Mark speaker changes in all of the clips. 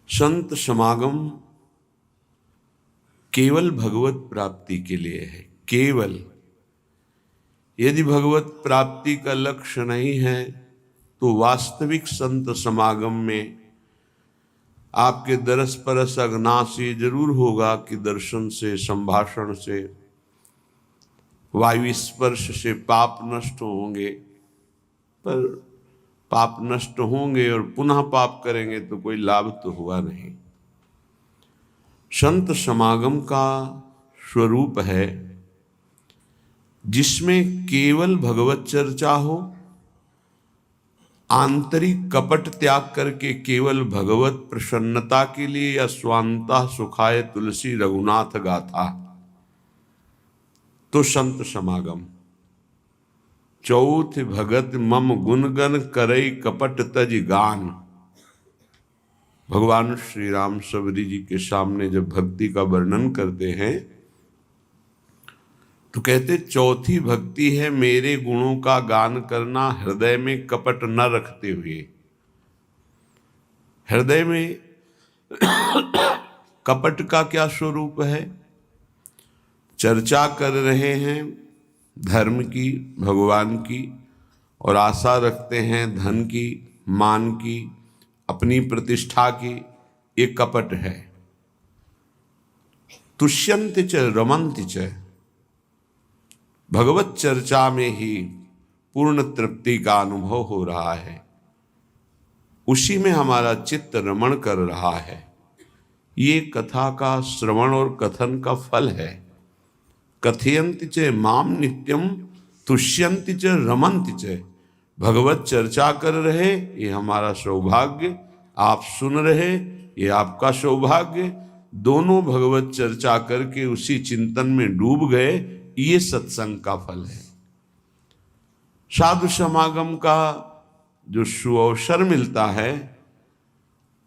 Speaker 1: संत समागम केवल भगवत प्राप्ति के लिए है। केवल यदि भगवत प्राप्ति का लक्ष्य नहीं है तो वास्तविक संत समागम में आपके दरस परस अग्नासी जरूर होगा कि दर्शन से, संभाषण से, वायु स्पर्श से पाप नष्ट होंगे। पर पाप नष्ट होंगे और पुनः पाप करेंगे तो कोई लाभ तो हुआ नहीं। संत समागम का स्वरूप है जिसमें केवल भगवत चर्चा हो, आंतरिक कपट त्याग करके केवल भगवत प्रसन्नता के लिए या स्वांतः सुखाय तुलसी रघुनाथ गाथा, तो संत समागम। चौथ भगत मम गुणगन करई कपट तज गान। भगवान श्री राम सबरी जी के सामने जब भक्ति का वर्णन करते हैं तो कहते चौथी भक्ति है मेरे गुणों का गान करना हृदय में कपट न रखते हुए। हृदय में कपट का क्या स्वरूप है? चर्चा कर रहे हैं धर्म की, भगवान की, और आशा रखते हैं धन की, मान की, अपनी प्रतिष्ठा की। ये कपट है। तुष्यन्ति च रमन्ति च। भगवत चर्चा में ही पूर्ण तृप्ति का अनुभव हो रहा है, उसी में हमारा चित्त रमण कर रहा है। ये कथा का श्रवण और कथन का फल है। कथयन्ति च माम नित्यम तुष्यन्ति च रमन्ति च। भगवत चर्चा कर रहे, ये हमारा सौभाग्य। आप सुन रहे, ये आपका सौभाग्य। दोनों भगवत चर्चा करके उसी चिंतन में डूब गए, ये सत्संग का फल है। साधु समागम का जो सुअवसर मिलता है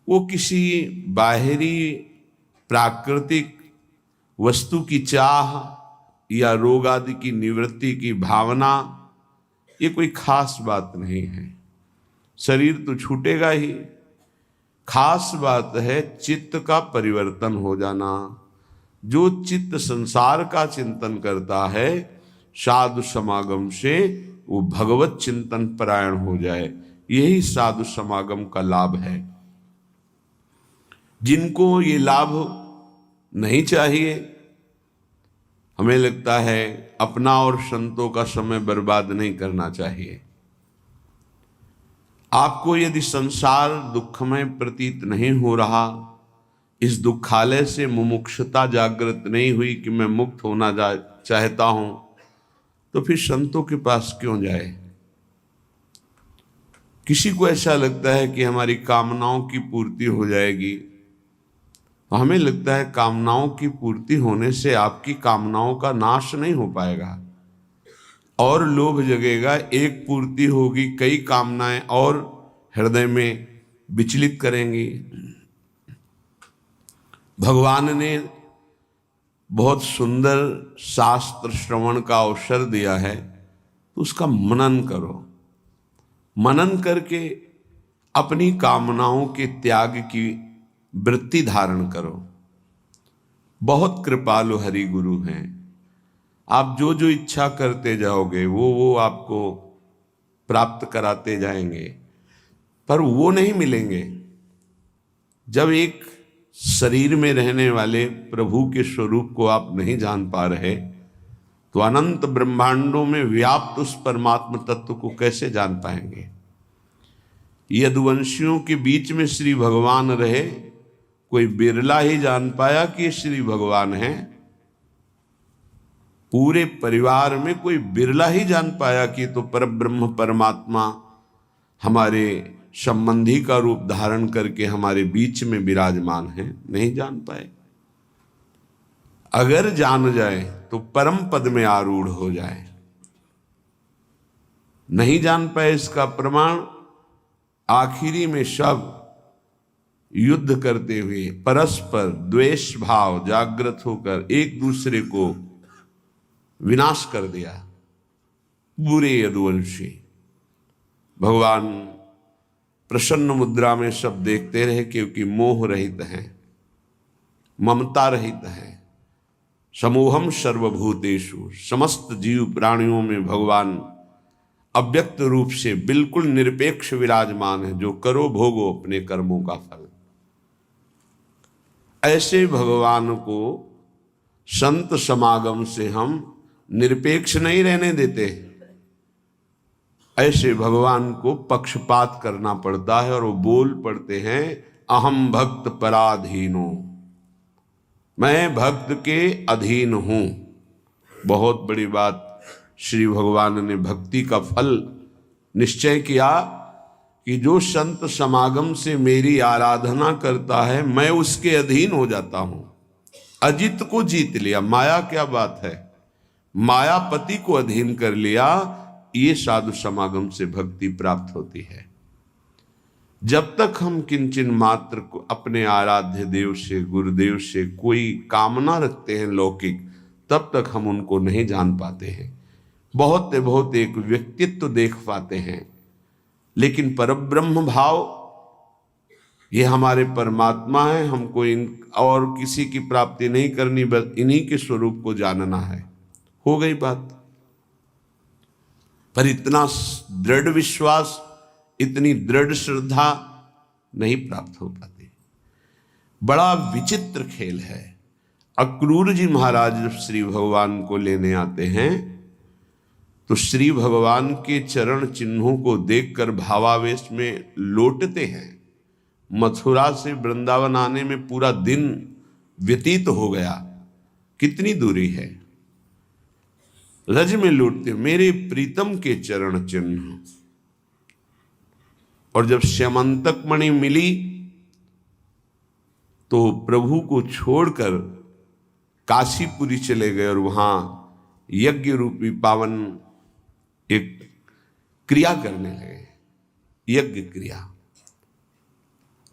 Speaker 1: वो किसी बाहरी प्राकृतिक वस्तु की चाह या रोग आदि की निवृत्ति की भावना, ये कोई खास बात नहीं है। शरीर तो छूटेगा ही। खास बात है चित्त का परिवर्तन हो जाना। जो चित्त संसार का चिंतन करता है, साधु समागम से वो भगवत चिंतन परायण हो जाए, यही साधु समागम का लाभ है। जिनको ये लाभ नहीं चाहिए, हमें लगता है अपना और संतों का समय बर्बाद नहीं करना चाहिए। आपको यदि संसार दुखमय प्रतीत नहीं हो रहा, इस दुखालय से मुमुक्षुता जागृत नहीं हुई कि मैं मुक्त होना चाहता हूं, तो फिर संतों के पास क्यों जाए? किसी को ऐसा लगता है कि हमारी कामनाओं की पूर्ति हो जाएगी। हमें लगता है कामनाओं की पूर्ति होने से आपकी कामनाओं का नाश नहीं हो पाएगा, और लोभ जगेगा। एक पूर्ति होगी, कई कामनाएं और हृदय में विचलित करेंगी। भगवान ने बहुत सुंदर शास्त्र श्रवण का अवसर दिया है, तो उसका मनन करो। मनन करके अपनी कामनाओं के त्याग की वृत्ति धारण करो। बहुत कृपालु हरि गुरु हैं। आप जो जो इच्छा करते जाओगे वो आपको प्राप्त कराते जाएंगे, पर वो नहीं मिलेंगे। जब एक शरीर में रहने वाले प्रभु के स्वरूप को आप नहीं जान पा रहे, तो अनंत ब्रह्मांडों में व्याप्त उस परमात्म तत्व को कैसे जान पाएंगे? यदुवंशियों के बीच में श्री भगवान रहे, कोई बिरला ही जान पाया कि ये श्री भगवान हैं। पूरे परिवार में कोई बिरला ही जान पाया कि तो परब्रह्म परमात्मा हमारे संबंधी का रूप धारण करके हमारे बीच में विराजमान है। नहीं जान पाए। अगर जान जाए तो परम पद में आरूढ़ हो जाए। नहीं जान पाए, इसका प्रमाण आखिरी में सब युद्ध करते हुए परस्पर द्वेष भाव जागृत होकर एक दूसरे को विनाश कर दिया। बुरे यदुवंशी भगवान प्रसन्न मुद्रा में सब देखते रहे, क्योंकि मोह रहित हैं, ममता रहित हैं। समूहम सर्वभूतेषु, समस्त जीव प्राणियों में भगवान अव्यक्त रूप से बिल्कुल निरपेक्ष विराजमान है, जो करो भोगो अपने कर्मों का फल। ऐसे भगवान को संत समागम से हम निरपेक्ष नहीं रहने देते। ऐसे भगवान को पक्षपात करना पड़ता है, और वो बोल पड़ते हैं अहम भक्त पराधीनो, मैं भक्त के अधीन हूं। बहुत बड़ी बात, श्री भगवान ने भक्ति का फल निश्चय किया कि जो संत समागम से मेरी आराधना करता है, मैं उसके अधीन हो जाता हूं। अजित को जीत लिया, माया क्या बात है, मायापति को अधीन कर लिया। ये साधु समागम से भक्ति प्राप्त होती है। जब तक हम किंचन मात्र को अपने आराध्य देव से, गुरुदेव से कोई कामना रखते हैं लौकिक, तब तक हम उनको नहीं जान पाते हैं। बहुत बहुत एक व्यक्तित्व देख पाते हैं, लेकिन परब्रह्म भाव ये हमारे परमात्मा है। हमको इन और किसी की प्राप्ति नहीं करनी, बस इन्हीं के स्वरूप को जानना है। हो गई बात। पर इतना दृढ़ विश्वास, इतनी दृढ़ श्रद्धा नहीं प्राप्त हो पाती। बड़ा विचित्र खेल है। अक्रूर जी महाराज जब श्री भगवान को लेने आते हैं, तो श्री भगवान के चरण चिन्हों को देखकर भावावेश में लौटते हैं। मथुरा से वृंदावन आने में पूरा दिन व्यतीत हो गया, कितनी दूरी है। रज में लौटते, मेरे प्रीतम के चरण चिन्ह। और जब श्यामंतक मणि मिली, तो प्रभु को छोड़कर काशीपुरी चले गए, और वहां यज्ञ रूपी पावन एक क्रिया करने लगे, यज्ञ क्रिया।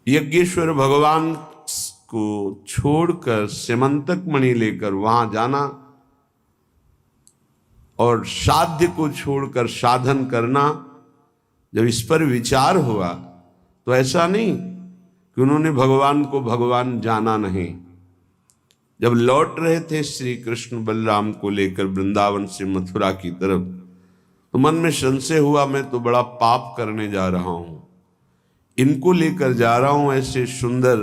Speaker 1: यज्ञेश्वर भगवान को छोड़कर श्यामंतक मणि लेकर वहां जाना, और साध्य को छोड़कर साधन करना। जब इस पर विचार हुआ, तो ऐसा नहीं कि उन्होंने भगवान को भगवान जाना नहीं। जब लौट रहे थे श्री कृष्ण बलराम को लेकर वृंदावन से मथुरा की तरफ, तो मन में संशय हुआ, मैं तो बड़ा पाप करने जा रहा हूं। इनको लेकर जा रहा हूं, ऐसे सुंदर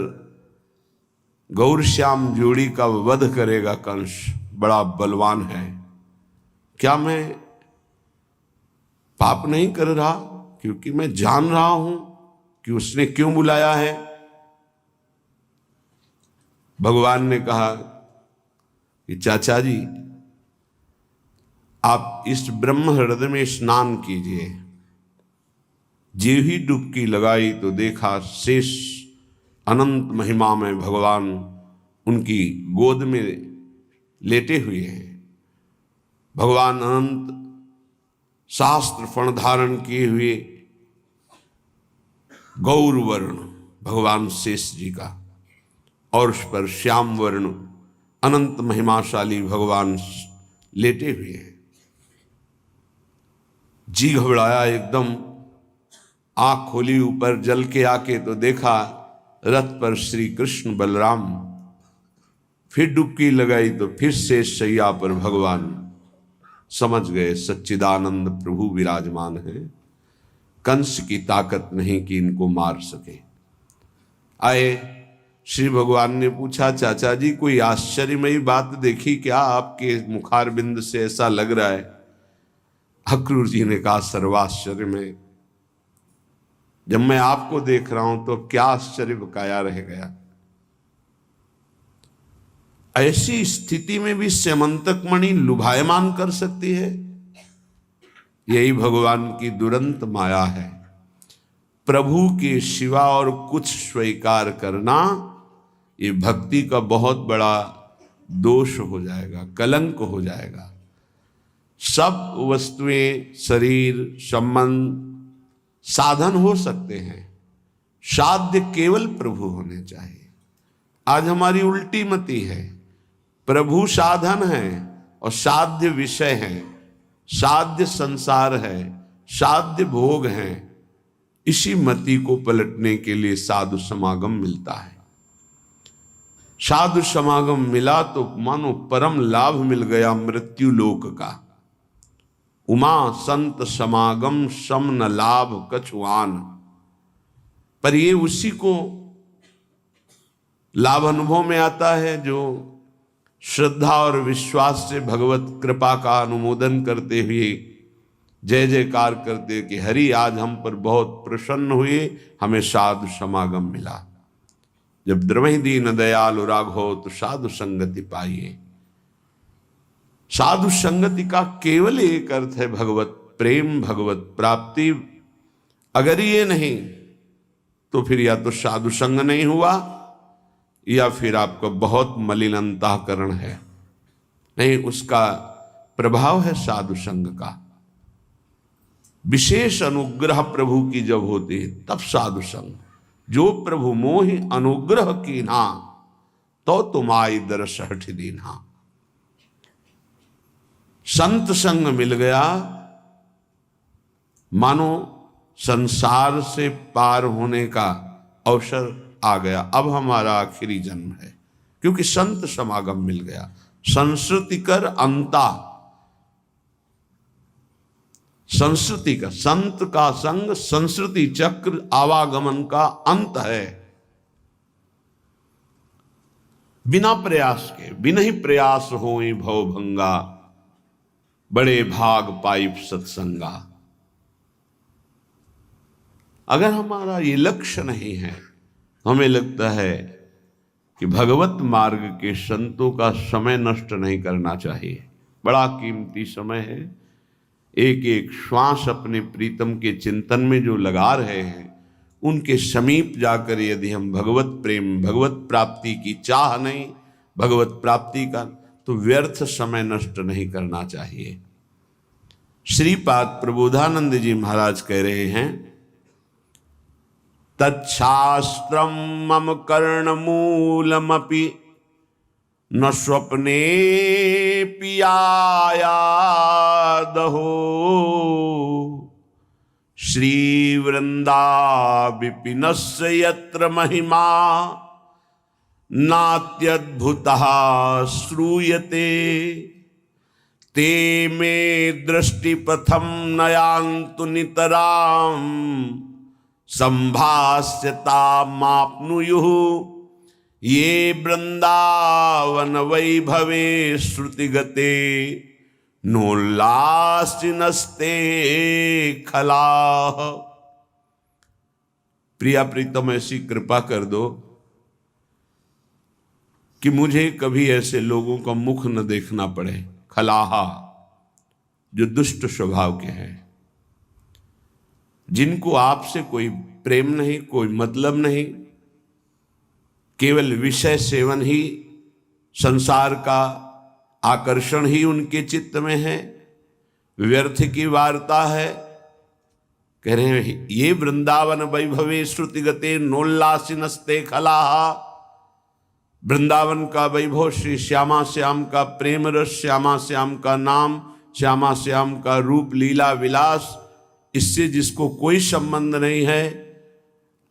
Speaker 1: गौरश्याम जोड़ी का वध करेगा कंस, बड़ा बलवान है। क्या मैं पाप नहीं कर रहा? क्योंकि मैं जान रहा हूं कि उसने क्यों बुलाया है। भगवान ने कहा कि चाचा जी, आप इस ब्रह्म हृदय में स्नान कीजिए। जे ही डुबकी लगाई तो देखा शेष अनंत महिमा में भगवान उनकी गोद में लेटे हुए हैं। भगवान अनंत शास्त्र फण धारण किए हुए गौर वर्ण भगवान शेष जी का, और उस पर श्याम वर्ण अनंत महिमाशाली भगवान लेटे हुए हैं। जी घबराया एकदम, आंख खोली ऊपर जल के आके, तो देखा रथ पर श्री कृष्ण बलराम। फिर डुबकी लगाई तो फिर शेष शैया पर भगवान। समझ गए सच्चिदानंद प्रभु विराजमान है, कंस की ताकत नहीं कि इनको मार सके। आए, श्री भगवान ने पूछा, चाचा जी कोई आश्चर्यमयी बात देखी क्या? आपके मुखारबिंद से ऐसा लग रहा है। अक्रूर जी ने कहा, सर्वाश्चर्यमय। जब मैं आपको देख रहा हूं तो क्या आश्चर्य बकाया रह गया। ऐसी स्थिति में भी श्यामंतक मणि लुभायमान कर सकती है। यही भगवान की दुरंत माया है। प्रभु के सिवा और कुछ स्वीकार करना, ये भक्ति का बहुत बड़ा दोष हो जाएगा, कलंक हो जाएगा। सब वस्तुएं, शरीर, संबंध साधन हो सकते हैं, साध्य केवल प्रभु होने चाहिए। आज हमारी उल्टी मति है, प्रभु साधन है और साध्य विषय है, साध्य संसार है, साध्य भोग है। इसी मति को पलटने के लिए साधु समागम मिलता है। साधु समागम मिला तो मानो परम लाभ मिल गया मृत्यु लोक का। उमा संत समागम सम न लाभ कछुआन। पर ये उसी को लाभ अनुभव में आता है जो श्रद्धा और विश्वास से भगवत कृपा का अनुमोदन करते हुए जय जयकार करते कि हरि आज हम पर बहुत प्रसन्न हुए, हमें साधु समागम मिला। जब द्रवहि दीन दयालु राघव तो साधु संगति पाइए। साधु संगति का केवल एक अर्थ है भगवत प्रेम, भगवत प्राप्ति। अगर ये नहीं तो फिर या तो साधु संग नहीं हुआ या फिर आपका बहुत मलिन अंतःकरण है। नहीं, उसका प्रभाव है साधु संग का। विशेष अनुग्रह प्रभु की जब होती है तब साधु संग। जो प्रभु मोहि अनुग्रह कीन्हा तो तुम आई दरस हठ दीन्हा। संत संग मिल गया मानो संसार से पार होने का अवसर आ गया। अब हमारा आखिरी जन्म है, क्योंकि संत समागम मिल गया। संस्कृति कर अंता, संस्कृति का, संत का संग संस्कृति चक्र आवागमन का अंत है। बिना प्रयास के, बिना ही प्रयास होई भव भंगा, बड़े भाग पाइप सत्संगा। अगर हमारा ये लक्ष्य नहीं है, हमें लगता है कि भगवत मार्ग के संतों का समय नष्ट नहीं करना चाहिए। बड़ा कीमती समय है। एक एक श्वास अपने प्रीतम के चिंतन में जो लगा रहे हैं, उनके समीप जाकर यदि हम भगवत प्रेम, भगवत प्राप्ति की चाह नहीं, भगवत प्राप्ति का, तो व्यर्थ समय नष्ट नहीं करना चाहिए। श्रीपाद प्रबोधानंद जी महाराज कह रहे हैं, तच्छास्त्रम मम कर्णमूलमपि न स्वप्ने पियायादहो। श्री वृंदा विपिनस्य यत्र महिमा नात्यद्भुतः श्रूयते। ते मे दृष्टिपथम नयान्तु नितराम संभास्यता माप्नुयुः। ये वृंदावन वैभवे श्रुतिगते नोल्लासिनस्ते खलाः। प्रिया प्रीतम, ऐसी कृपा कर दो कि मुझे कभी ऐसे लोगों का मुख न देखना पड़े, खलाहा, जो दुष्ट स्वभाव के हैं, जिनको आपसे कोई प्रेम नहीं, कोई मतलब नहीं, केवल विषय सेवन ही, संसार का आकर्षण ही उनके चित्त में है, व्यर्थ की वार्ता है। कह रहे हैं ये वृंदावन वैभवे श्रुतिगते नोल्लासिनस्ते खलाहा। वृंदावन का वैभव, श्री श्यामा श्याम का प्रेम रस, श्यामा श्याम का नाम, श्यामा श्याम का रूप, लीला विलास, इससे जिसको कोई संबंध नहीं है,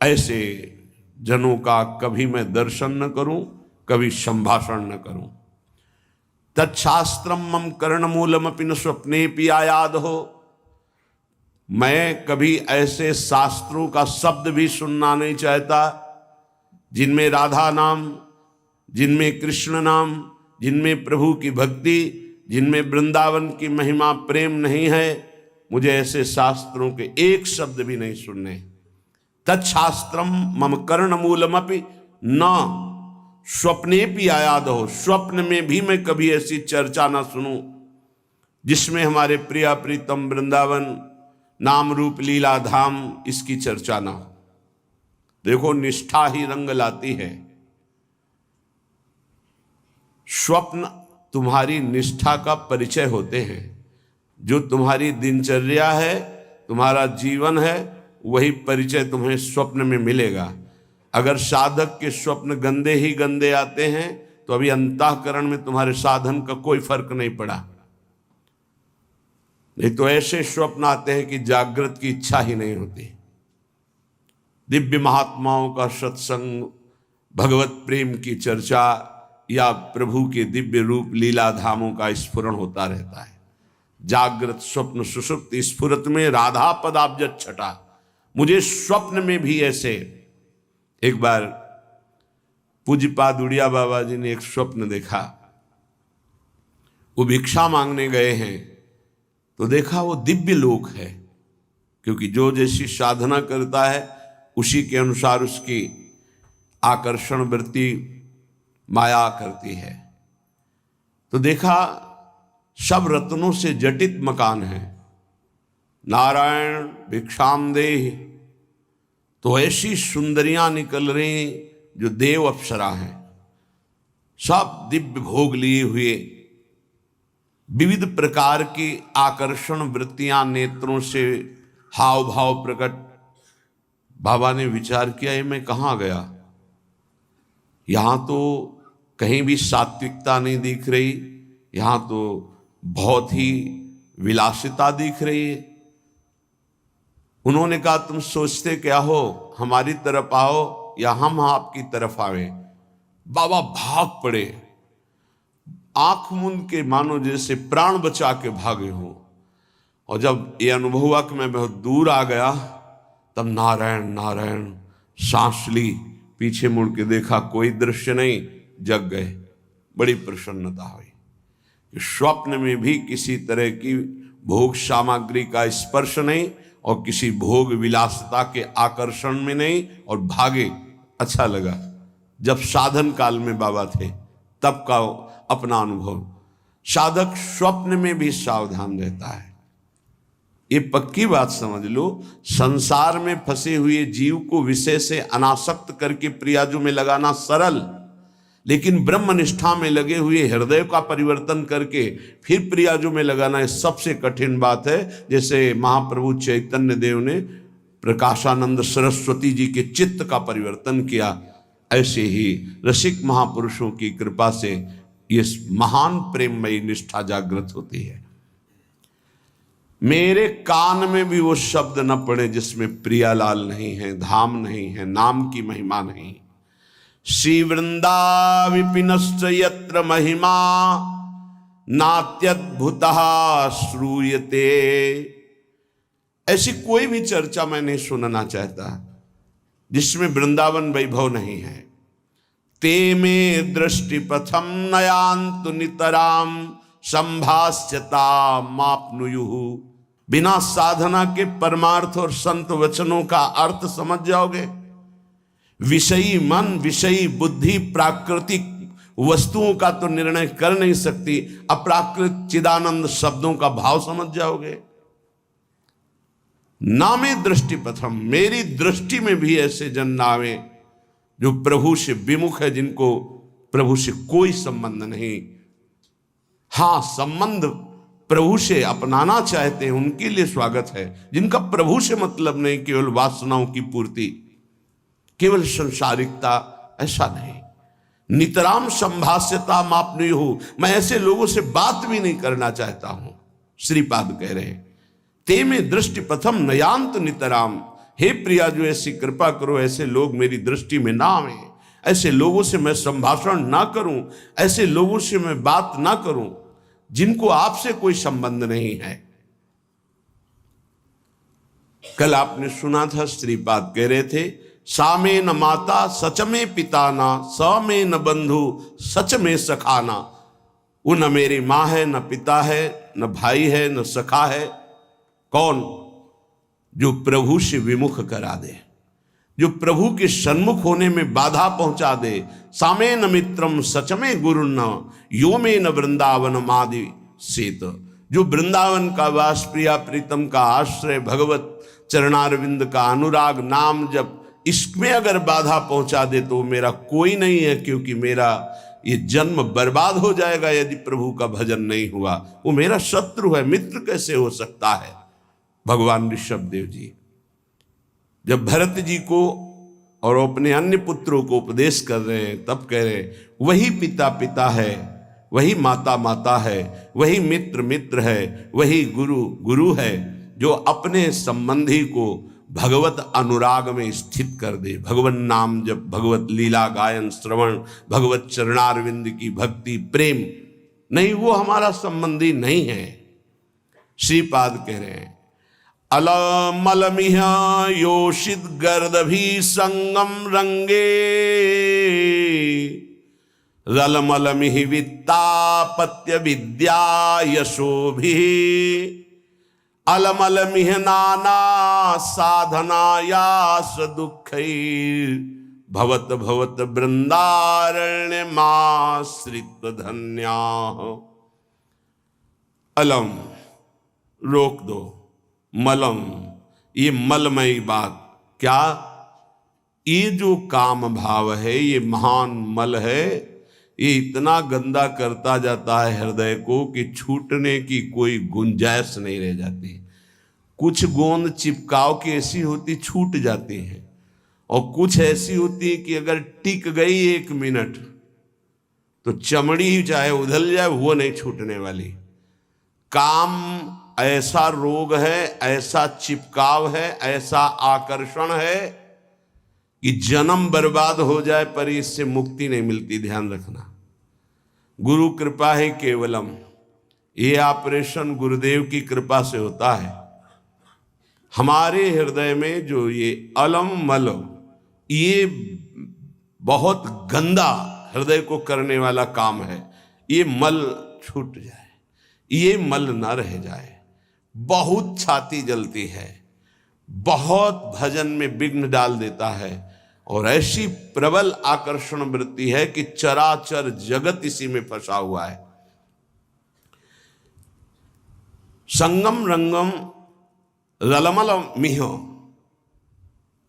Speaker 1: ऐसे जनों का कभी मैं दर्शन न करूं, कभी संभाषण न करूं। तच्छास्त्रम मम कर्णमूलमपि न स्वप्नेपि आयाद हो। मैं कभी ऐसे शास्त्रों का शब्द भी सुनना नहीं चाहता जिनमें राधा नाम, जिनमें कृष्ण नाम, जिनमें प्रभु की भक्ति, जिनमें वृंदावन की महिमा प्रेम नहीं है। मुझे ऐसे शास्त्रों के एक शब्द भी नहीं सुनने। तच्छास्त्रम मम कर्णमूलमपि न स्वप्नेपि आयाद हो। स्वप्न में भी मैं कभी ऐसी चर्चा ना सुनूं जिसमें हमारे प्रिया प्रीतम वृंदावन नाम रूप लीला धाम इसकी चर्चा ना हो। देखो, निष्ठा ही रंग लाती है। स्वप्न तुम्हारी निष्ठा का परिचय होते हैं। जो तुम्हारी दिनचर्या है, तुम्हारा जीवन है, वही परिचय तुम्हें स्वप्न में मिलेगा। अगर साधक के स्वप्न गंदे ही गंदे आते हैं तो अभी अंतःकरण में तुम्हारे साधन का कोई फर्क नहीं पड़ा। नहीं तो ऐसे स्वप्न आते हैं कि जागृत की इच्छा ही नहीं होती। दिव्य महात्माओं का सत्संग, भगवत प्रेम की चर्चा या प्रभु के दिव्य रूप लीला धामों का स्फुरण होता रहता है। जागृत स्वप्न सुषुप्त स्फुरत में राधा पदाब्ज छटा। मुझे स्वप्न में भी ऐसे, एक बार पूज्यपाद उड़िया बाबा जी ने एक स्वप्न देखा। वो भिक्षा मांगने गए हैं तो देखा वो दिव्य लोक है, क्योंकि जो जैसी साधना करता है उसी के अनुसार उसकी आकर्षण वृत्ति माया करती है। तो देखा सब रत्नों से जटित मकान है। नारायण भिक्षाम देहि, तो ऐसी सुंदरियां निकल रही जो देव अप्सरा हैं, सब दिव्य भोग लिए हुए, विविध प्रकार की आकर्षण वृत्तियां नेत्रों से हाव भाव प्रकट। बाबा ने विचार किया, ये मैं कहाँ गया? यहां तो कहीं भी सात्विकता नहीं दिख रही, यहां तो बहुत ही विलासिता दिख रही है। उन्होंने कहा, तुम सोचते क्या हो, हमारी तरफ आओ या हम आपकी तरफ आवे? बाबा भाग पड़े, आंख मूंद के मानो जैसे प्राण बचा के भागे हो। और जब ये अनुभव हुआ कि मैं बहुत दूर आ गया, तब नारायण नारायण सांस ली, पीछे मुड़ के देखा कोई दृश्य नहीं, जग गए। बड़ी प्रसन्नता हुई। स्वप्न में भी किसी तरह की भोग सामग्री का स्पर्श नहीं और किसी भोग विलासता के आकर्षण में नहीं, और भागे। अच्छा लगा। जब साधन काल में बाबा थे तब का अपना अनुभव। साधक स्वप्न में भी सावधान रहता है। ये पक्की बात समझ लो, संसार में फंसे हुए जीव को विषय से अनासक्त करके प्रियाजू में लगाना सरल, लेकिन ब्रह्मनिष्ठा में लगे हुए हृदय का परिवर्तन करके फिर प्रियाजू में लगाना ये सबसे कठिन बात है। जैसे महाप्रभु चैतन्य देव ने प्रकाशानंद सरस्वती जी के चित्त का परिवर्तन किया, ऐसे ही रसिक महापुरुषों की कृपा से ये महान प्रेममयी निष्ठा जागृत होती है। मेरे कान में भी वो शब्द न पड़े जिसमें प्रियालाल नहीं है, धाम नहीं है, नाम की महिमा नहीं। श्री वृंदा विपिनश्च यत्र महिमा नात्यद्भुतः श्रूयते। ऐसी कोई भी चर्चा मैं नहीं सुनना चाहता जिसमें वृंदावन वैभव नहीं है। ते में दृष्टि पथम नयांतु नितराम संभाष्यता मापनुयुहु। बिना साधना के परमार्थ और संत वचनों का अर्थ समझ जाओगे। विषयी मन, विषयी बुद्धि प्राकृतिक वस्तुओं का तो निर्णय कर नहीं सकती, अप्राकृत चिदानंद शब्दों का भाव समझ जाओगे। नामे दृष्टि प्रथम, मेरी दृष्टि में भी ऐसे जन नावे जो प्रभु से विमुख है, जिनको प्रभु से कोई संबंध नहीं। हां, संबंध प्रभु से अपनाना चाहते हैं, उनके लिए स्वागत है। जिनका प्रभु से मतलब नहीं, केवल वासनाओं की पूर्ति, केवल संसारिकता, ऐसा नहीं। नितराम संभाष्यता मापनी हो, मैं ऐसे लोगों से बात भी नहीं करना चाहता हूं। श्रीपाद कह रहे हैं, ते में दृष्टि प्रथम नयांत नितराम। हे प्रिया, जो ऐसी कृपा करो, ऐसे लोग मेरी दृष्टि में ना आवे, ऐसे लोगों से मैं संभाषण ना करूं, ऐसे लोगों से मैं बात ना करूं जिनको आपसे कोई संबंध नहीं है। कल आपने सुना था, श्रीपाद कह रहे थे, सा में न माता सच में पिता ना, स में न बंधु सच में सखाना। वो न मेरी माँ है, न पिता है, न भाई है, न सखा है। कौन? जो प्रभु से विमुख करा दे, जो प्रभु के सन्मुख होने में बाधा पहुंचा दे। सामे न मित्रम सच में गुरु न, यो में न वृंदावन मादि सेत। जो वृंदावन का वास, प्रिया प्रीतम का आश्रय, भगवत चरणारविंद का अनुराग, नाम जब, इसमें अगर बाधा पहुंचा दे तो मेरा कोई नहीं है, क्योंकि मेरा ये जन्म बर्बाद हो जाएगा यदि प्रभु का भजन नहीं हुआ। वो मेरा शत्रु है, मित्र कैसे हो सकता है? भगवान ऋषभदेव जी जब भरत जी को और अपने अन्य पुत्रों को उपदेश कर रहे हैं, तब कह रहे हैं, वही पिता पिता है, वही माता माता है, वही मित्र मित्र है, वही गुरु गुरु है, जो अपने संबंधी को भगवत अनुराग में स्थित कर दे। भगवत नाम जब, भगवत लीला गायन श्रवण, भगवत चरणारविंद की भक्ति प्रेम नहीं, वो हमारा संबंधी नहीं है। श्रीपाद कह रहे हैं अलमलमिह योषित गर्दभी संगम रंगे, रलमलमिह वित्तापत्य विद्या यशोभि, अलमलमिह नाना साधनायास दुःखैर्, भवत भवत वृंदारण्य माश्रित धन्या। अलम रोक दो, मलम ये मलमयी बात, क्या ये जो काम भाव है ये महान मल है, ये इतना गंदा करता जाता है हृदय को कि छूटने की कोई गुंजाइश नहीं रह जाती। कुछ गोंद चिपकाव की ऐसी होती छूट जाती है, और कुछ ऐसी होती है कि अगर टिक गई 1 मिनट तो चमड़ी ही चाहे उधल जाए वो नहीं छूटने वाली। काम ऐसा रोग है, ऐसा चिपकाव है, ऐसा आकर्षण है कि जन्म बर्बाद हो जाए पर इससे मुक्ति नहीं मिलती। ध्यान रखना, गुरु कृपा है केवलम। ये ऑपरेशन गुरुदेव की कृपा से होता है। हमारे हृदय में जो ये अलम मलम, ये बहुत गंदा हृदय को करने वाला काम है। ये मल छूट जाए, ये मल न रह जाए। बहुत छाती जलती है, बहुत भजन में विघ्न डाल देता है, और ऐसी प्रबल आकर्षण वृत्ति है कि चराचर जगत इसी में फंसा हुआ है। संगम रंगम रलमल मिह,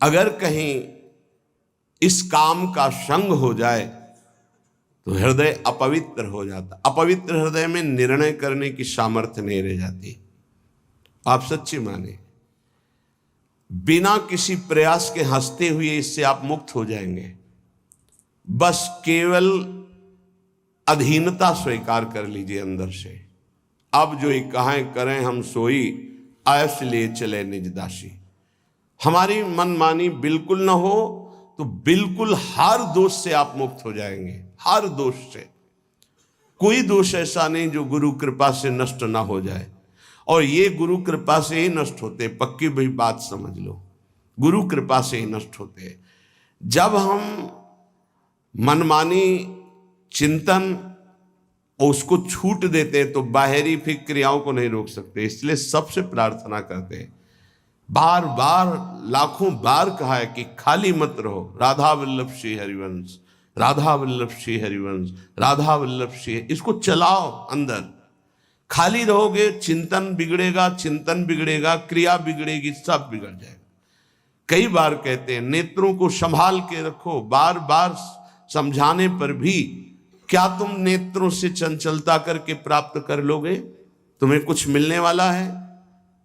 Speaker 1: अगर कहीं इस काम का संग हो जाए तो हृदय अपवित्र हो जाता। अपवित्र हृदय में निर्णय करने की सामर्थ्य नहीं रह जाती। आप सच्ची माने, बिना किसी प्रयास के हंसते हुए इससे आप मुक्त हो जाएंगे। बस केवल अधीनता स्वीकार कर लीजिए अंदर से। अब जो कहां करें हम सोई, आयस ले चले निज दासी। हमारी मनमानी बिल्कुल ना हो तो बिल्कुल हर दोष से आप मुक्त हो जाएंगे। हर दोष से, कोई दोष ऐसा नहीं जो गुरु कृपा से नष्ट ना हो जाए। और ये गुरु कृपा से ही नष्ट होते, पक्की भाई बात समझ लो, गुरु कृपा से ही नष्ट होते। जब हम मनमानी चिंतन और उसको छूट देते हैं तो बाहरी फिर क्रियाओं को नहीं रोक सकते। इसलिए सबसे प्रार्थना करते हैं, बार बार लाखों बार कहा है कि खाली मत रहो। राधा वल्लभ श्री हरिवंश, राधा वल्लभ श्री हरिवंश, राधा वल्लभ श्री, इसको चलाओ अंदर। खाली रहोगे चिंतन बिगड़ेगा, चिंतन बिगड़ेगा, क्रिया बिगड़ेगी, सब बिगड़ जाएगा। कई बार कहते हैं नेत्रों को संभाल के रखो। बार बार समझाने पर भी क्या तुम नेत्रों से चंचलता करके प्राप्त कर लोगे? तुम्हें कुछ मिलने वाला है?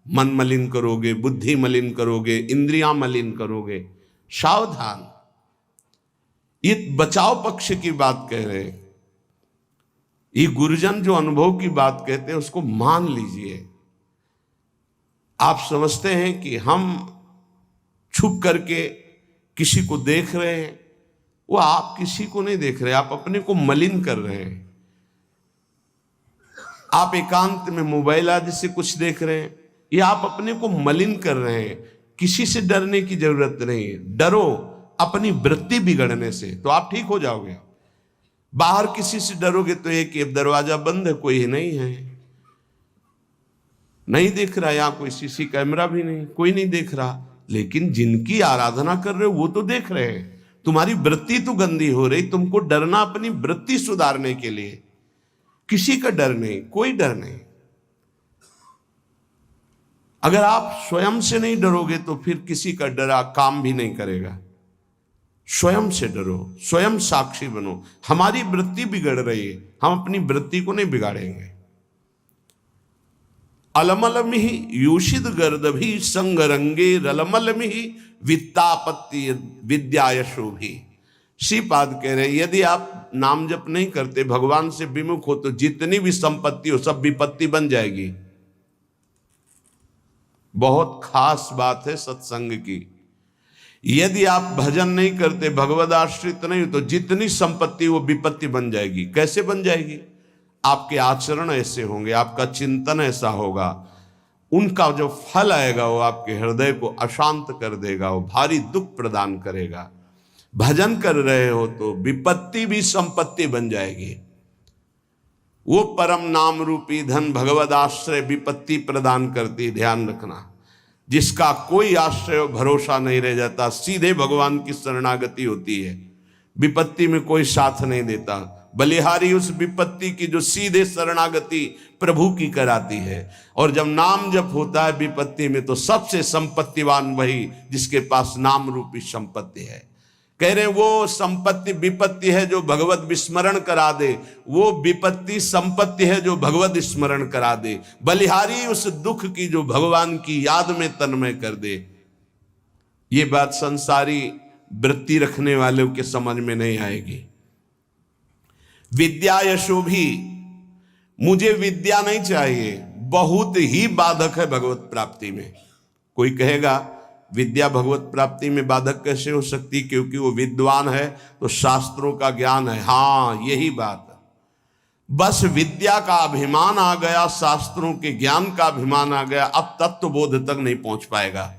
Speaker 1: मन मलिन करोगे, बुद्धि मलिन करोगे, इंद्रियां मलिन करोगे। सावधान, ये बचाव पक्ष की बात कह रहे हैं। ये गुरुजन जो अनुभव की बात कहते हैं उसको मान लीजिए। आप समझते हैं कि हम छुप करके किसी को देख रहे हैं, वो आप किसी को नहीं देख रहे, आप अपने को मलिन कर रहे हैं। आप एकांत में मोबाइल आदि से कुछ देख रहे हैं, ये आप अपने को मलिन कर रहे हैं। किसी से डरने की जरूरत नहीं है। डरो अपनी वृत्ति बिगड़ने से तो आप ठीक हो जाओगे। बाहर किसी से डरोगे तो एक दरवाजा बंद है, कोई नहीं है, नहीं देख रहा, यहां कोई सीसी कैमरा भी नहीं, कोई नहीं देख रहा। लेकिन जिनकी आराधना कर रहे हो वो तो देख रहे हैं। तुम्हारी वृत्ति तो गंदी हो रही। तुमको डरना अपनी वृत्ति सुधारने के लिए, किसी का डर नहीं, कोई डर नहीं। अगर आप स्वयं से नहीं डरोगे तो फिर किसी का डरा काम भी नहीं करेगा। स्वयं से डरो, स्वयं साक्षी बनो। हमारी वृत्ति बिगड़ रही है, हम अपनी वृत्ति को नहीं बिगाड़ेंगे। अलमलमिहि यूषित गर्दभी संगरंगे, रलमलमिहि वित्तापत्ति विद्या यशोभी। श्रीपाद कह रहे यदि आप नाम जप नहीं करते, भगवान से विमुख हो, तो जितनी भी संपत्ति हो सब विपत्ति बन जाएगी। बहुत खास बात है सत्संग की। यदि आप भजन नहीं करते, भगवद आश्रित नहीं हो, तो जितनी संपत्ति वो विपत्ति बन जाएगी। कैसे बन जाएगी? आपके आचरण ऐसे होंगे, आपका चिंतन ऐसा होगा, उनका जो फल आएगा वो आपके हृदय को अशांत कर देगा, वो भारी दुख प्रदान करेगा। भजन कर रहे हो तो विपत्ति भी संपत्ति बन जाएगी। वो परम नाम रूपी धन भगवद आश्रय विपत्ति प्रदान करती, ध्यान रखना। जिसका कोई आश्रय भरोसा नहीं रह जाता, सीधे भगवान की शरणागति होती है, विपत्ति में कोई साथ नहीं देता। बलिहारी उस विपत्ति की जो सीधे शरणागति प्रभु की कराती है। और जब नाम जप होता है विपत्ति में, तो सबसे संपत्तिवान वही जिसके पास नाम रूपी संपत्ति है। कह रहे हैं वो संपत्ति विपत्ति है जो भगवत विस्मरण करा दे, वो विपत्ति संपत्ति है जो भगवत स्मरण करा दे। बलिहारी उस दुख की जो भगवान की याद में तन्मय कर दे। ये बात संसारी वृत्ति रखने वालों के समझ में नहीं आएगी। विद्या यशो भी, मुझे विद्या नहीं चाहिए, बहुत ही बाधक है भगवत प्राप्ति में। कोई कहेगा विद्या भगवत प्राप्ति में बाधक कैसे हो सकती, क्योंकि वो विद्वान है तो शास्त्रों का ज्ञान है। हाँ, यही बात है। बस विद्या का अभिमान आ गया, शास्त्रों के ज्ञान का अभिमान आ गया, अब तत्व बोध तक नहीं पहुंच पाएगा।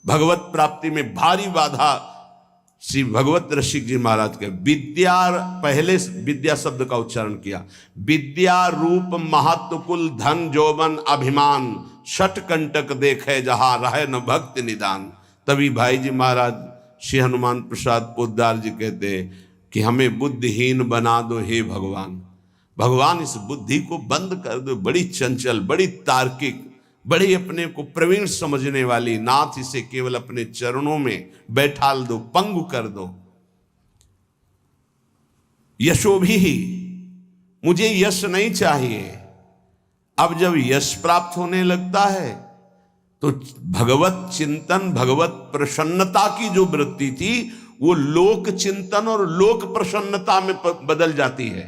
Speaker 1: भगवत प्राप्ति में भारी बाधा श्री भगवत रसिक जी महाराज के विद्या, पहले विद्या शब्द का उच्चारण किया। विद्या रूप महत्व कुल धन जोबन अभिमान, छठ कंटक देखे जहां रहे न भक्त निदान। तभी भाई जी महाराज श्री हनुमान प्रसाद पोद्दार जी कहते कि हमें बुद्धिहीन बना दो हे भगवान। भगवान इस बुद्धि को बंद कर दो, बड़ी चंचल, बड़ी तार्किक, बड़ी अपने को प्रवीण समझने वाली। नाथ इसे केवल अपने चरणों में बैठाल दो, पंगु कर दो। यशो भी, मुझे यश नहीं चाहिए। अब जब यश प्राप्त होने लगता है तो भगवत चिंतन, भगवत प्रसन्नता की जो वृत्ति थी वो लोक चिंतन और लोक प्रसन्नता में बदल जाती है।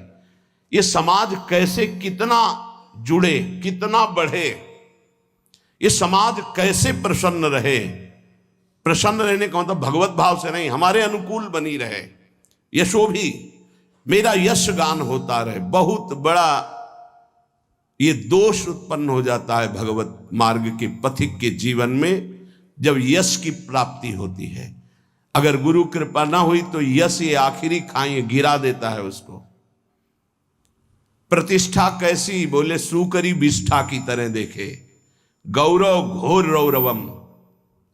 Speaker 1: ये समाज कैसे कितना जुड़े, कितना बढ़े, ये समाज कैसे प्रसन्न रहे। प्रसन्न रहने का मतलब भगवत भाव से नहीं, हमारे अनुकूल बनी रहे। यशो भी, मेरा यश गान होता रहे। बहुत बड़ा ये दोष उत्पन्न हो जाता है भगवत मार्ग के पथिक के जीवन में, जब यश की प्राप्ति होती है। अगर गुरु कृपा ना हुई तो यश ये आखिरी खाई गिरा देता है उसको। प्रतिष्ठा कैसी, बोले सूकरी विष्ठा की तरह देखे। गौरव घोर रौरवम,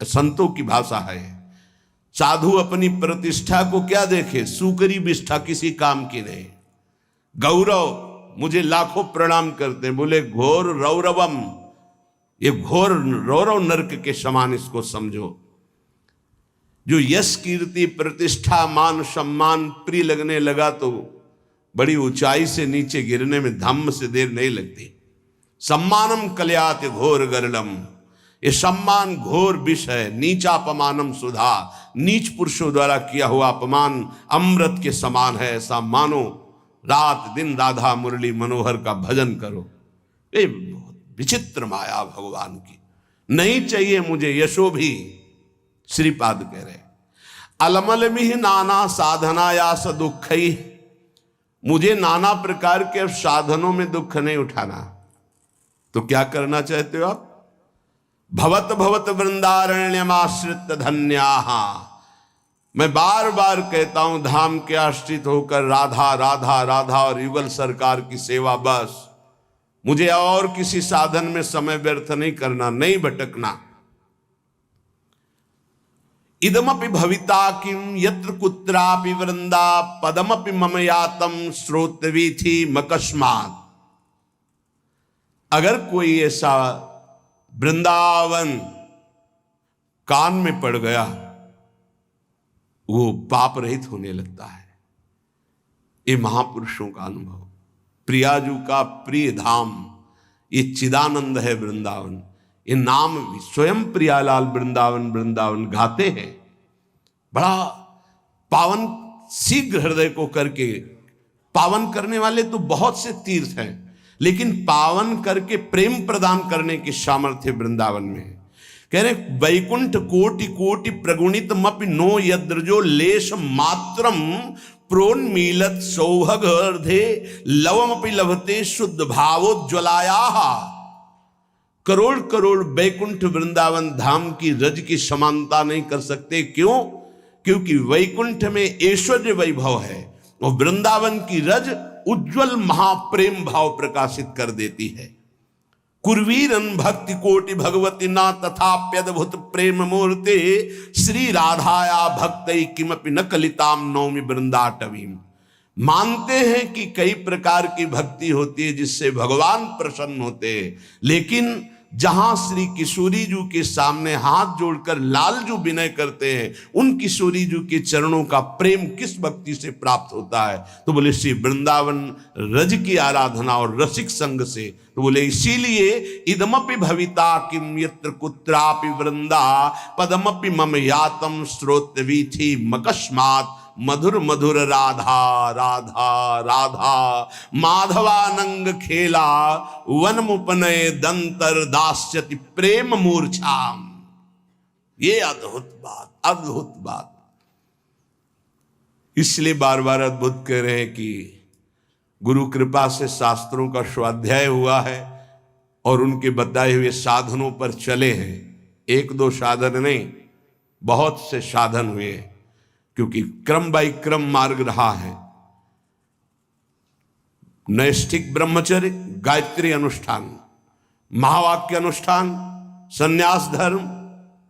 Speaker 1: संतों की भाषा है। साधु अपनी प्रतिष्ठा को क्या देखे, सूकरी विष्ठा, किसी काम की नहीं। गौरव, मुझे लाखों प्रणाम करते हैं, बोले घोर रौरवम, ये घोर रौरव नरक के समान इसको समझो। जो यश कीर्ति प्रतिष्ठा मान सम्मान प्रिय लगने लगा तो बड़ी ऊंचाई से नीचे गिरने में धम्म से देर नहीं लगती। सम्मानम कल्यात घोर गरलम, ये सम्मान घोर विष है। नीचापमानम सुधा, नीच पुरुषों द्वारा किया हुआ अपमान अमृत के समान है। ऐसा मानो रात दिन राधा मुरली मनोहर का भजन करो। ये बहुत विचित्र माया भगवान की। नहीं चाहिए मुझे यशो भी। श्रीपाद कह रहे अलमल मिह नाना साधनायास दुखई, मुझे नाना प्रकार के साधनों में दुख नहीं उठाना। तो क्या करना चाहते हो आप? भवत भवत वृंदारण्यमाश्रित धन्याहा, मैं बार बार कहता हूं धाम के आश्रित होकर राधा राधा राधा और युगल सरकार की सेवा बस। मुझे और किसी साधन में समय व्यर्थ नहीं करना, नहीं भटकना। इदमपि भविता किम यत्र कुत्रापि वृंदा पदमपि मम यातम श्रोतवीथि मकस्मात्। अगर कोई ऐसा वृंदावन कान में पड़ गया, वो पाप रहित होने लगता है। ये महापुरुषों का अनुभव। प्रियाजू का प्रिय धाम, ये चिदानंद है वृंदावन। ये नाम भी स्वयं प्रियालाल वृंदावन वृंदावन गाते हैं। बड़ा पावन शीघ्र हृदय को करके, पावन करने वाले तो बहुत से तीर्थ हैं, लेकिन पावन करके प्रेम प्रदान करने की सामर्थ्य वृंदावन में है। कह रहे वैकुंठ कोटि कोटि प्रगुणित मपि नो यद्रजो लेश मात्रम प्रोन्मीलत सौभग अर्धे लवमपि लभते शुद्ध भावोज्ज्वलाया। करोड़ करोड़ वैकुंठ वृंदावन धाम की रज की समानता नहीं कर सकते। क्यों? क्योंकि वैकुंठ में ऐश्वर्य वैभव है और वृंदावन की रज उज्जवल महाप्रेम भाव प्रकाशित कर देती है। कुर्वीरन भक्ति कोटि भगवती ना तथाप्यद्भुत प्रेम मूर्ते श्री राधाया भक्तै किमपि न कलिताम नौमि वृंदाटवीम। मानते हैं कि कई प्रकार की भक्ति होती है जिससे भगवान प्रसन्न होते हैं, लेकिन जहां श्री किशोरी जी के सामने हाथ जोड़कर लालजू विनय करते हैं, उन किशोरी जी के चरणों का प्रेम किस भक्ति से प्राप्त होता है? तो बोले श्री वृंदावन रज की आराधना और रसिक संग से। तो बोले इसीलिए इदमपि भविता किम यत्र कुत्रापि वृंदा पदमपि मम यातम श्रोतवीथि मकस्मात् मधुर मधुर राधा राधा राधा माधवानंग खेला वन मुपनय दंतर दास्यति प्रेम मूर्छाम। ये अद्भुत बात, अद्भुत बात। इसलिए बार बार अद्भुत कह रहे हैं कि गुरु कृपा से शास्त्रों का स्वाध्याय हुआ है और उनके बताए हुए साधनों पर चले हैं। एक दो साधन नहीं, बहुत से साधन हुए हैं, क्योंकि क्रम बाई क्रम मार्ग रहा है। नैष्ठिक ब्रह्मचर्य, गायत्री अनुष्ठान, महावाक्य अनुष्ठान, संन्यास धर्म,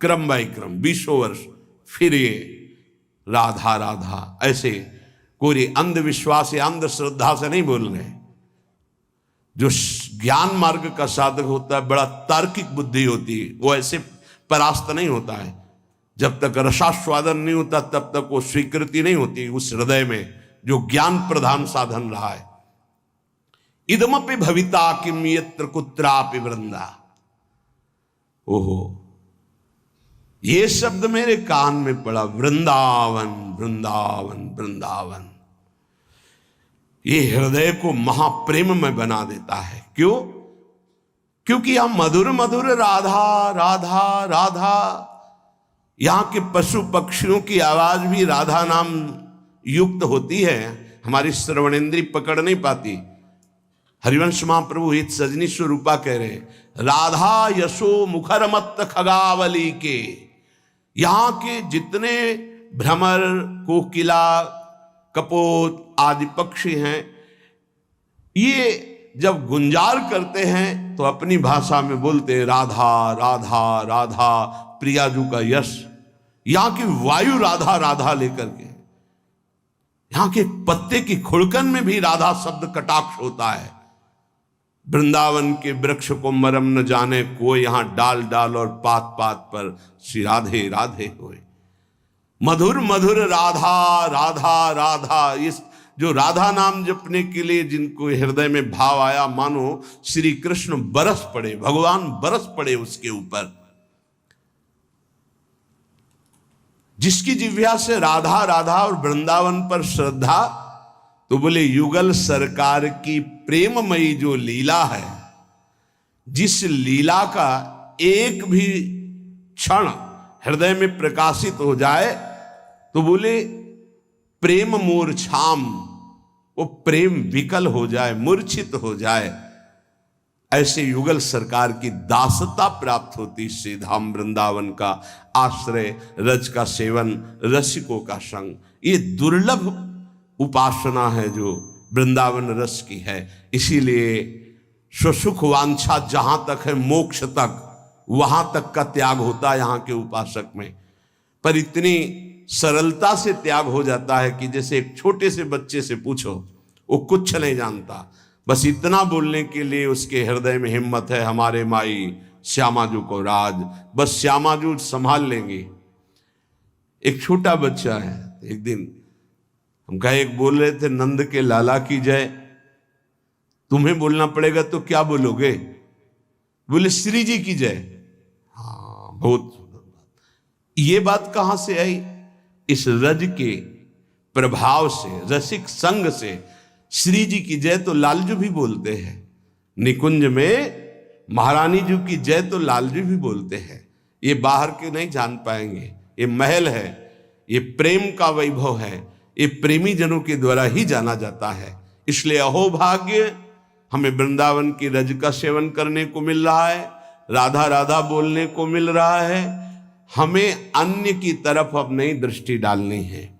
Speaker 1: क्रम बाई क्रम 20 वर्ष, फिर ये राधा राधा। ऐसे कोई अंधविश्वास या अंधश्रद्धा से नहीं बोल रहे। जो ज्ञान मार्ग का साधक होता है, बड़ा तार्किक बुद्धि होती है, वो ऐसे परास्त नहीं होता है। जब तक रसास्वादन नहीं होता तब तक वो स्वीकृति नहीं होती उस हृदय में जो ज्ञान प्रधान साधन रहा है। इदमपि भविता किम यत्र कुत्रापि वृंदा। ओहो, ये शब्द मेरे कान में पड़ा, वृंदावन वृंदावन वृंदावन। ये हृदय को महाप्रेम में बना देता है। क्यों? क्योंकि हम मधुर मधुर राधा राधा राधा, यहां के पशु पक्षियों की आवाज भी राधा नाम युक्त होती है, हमारी श्रवणेन्द्री पकड़ नहीं पाती। हरिवंश महाप्रभु हित सजनी स्वरूपा कह रहे हैं, राधा यशो मुखरमत्त खगावली के। यहां के जितने भ्रमर, कोकिला, कपोत आदि पक्षी हैं, ये जब गुंजार करते हैं तो अपनी भाषा में बोलते हैं राधा राधा राधा, प्रियाजू का यश। यहां की वायु राधा राधा लेकर के, यहां के पत्ते की खुड़कन में भी राधा शब्द कटाक्ष होता है। वृंदावन के वृक्ष को मरम न जाने कोई, यहां डाल डाल और पात पात पर श्री राधे राधे होए। मधुर मधुर राधा राधा राधा। इस जो राधा नाम जपने के लिए जिनको हृदय में भाव आया, मानो श्री कृष्ण बरस पड़े, भगवान बरस पड़े उसके ऊपर। जिसकी जिह्वा से राधा राधा और वृंदावन पर श्रद्धा, तो बोले युगल सरकार की प्रेममयी जो लीला है, जिस लीला का एक भी क्षण हृदय में प्रकाशित हो जाए तो बोले प्रेम मूर्छाम, वो प्रेम विकल हो जाए, मूर्छित हो जाए। ऐसे युगल सरकार की दासता प्राप्त होती। श्री धाम वृंदावन का आश्रय, रज का सेवन, रसिकों का संग, ये दुर्लभ उपासना है जो वृंदावन रस की है। इसीलिए स्वसुख वांछा जहां तक है, मोक्ष तक, वहां तक का त्याग होता है यहाँ के उपासक में। पर इतनी सरलता से त्याग हो जाता है कि जैसे एक छोटे से बच्चे से पूछो, वो कुछ नहीं जानता, बस इतना बोलने के लिए उसके हृदय में हिम्मत है, हमारे माई श्यामाजू को राज, बस श्यामाजू संभाल लेंगी। एक छोटा बच्चा है, एक दिन हम कहा, एक बोल रहे थे नंद के लाला की जय, तुम्हें बोलना पड़ेगा तो क्या बोलोगे? बोले श्री जी की जय। हाँ, बहुत ये बात कहां से आई? इस रज के प्रभाव से, रसिक संग से। श्री जी की जय तो लालजू भी बोलते हैं, निकुंज में महारानी जी की जय तो लालजू भी बोलते हैं। ये बाहर के नहीं जान पाएंगे। ये महल है, ये प्रेम का वैभव है, ये प्रेमी जनों के द्वारा ही जाना जाता है। इसलिए अहोभाग्य, हमें वृंदावन की रज का सेवन करने को मिल रहा है, राधा राधा बोलने को मिल रहा है। हमें अन्य की तरफ अब नहीं दृष्टि डालनी है।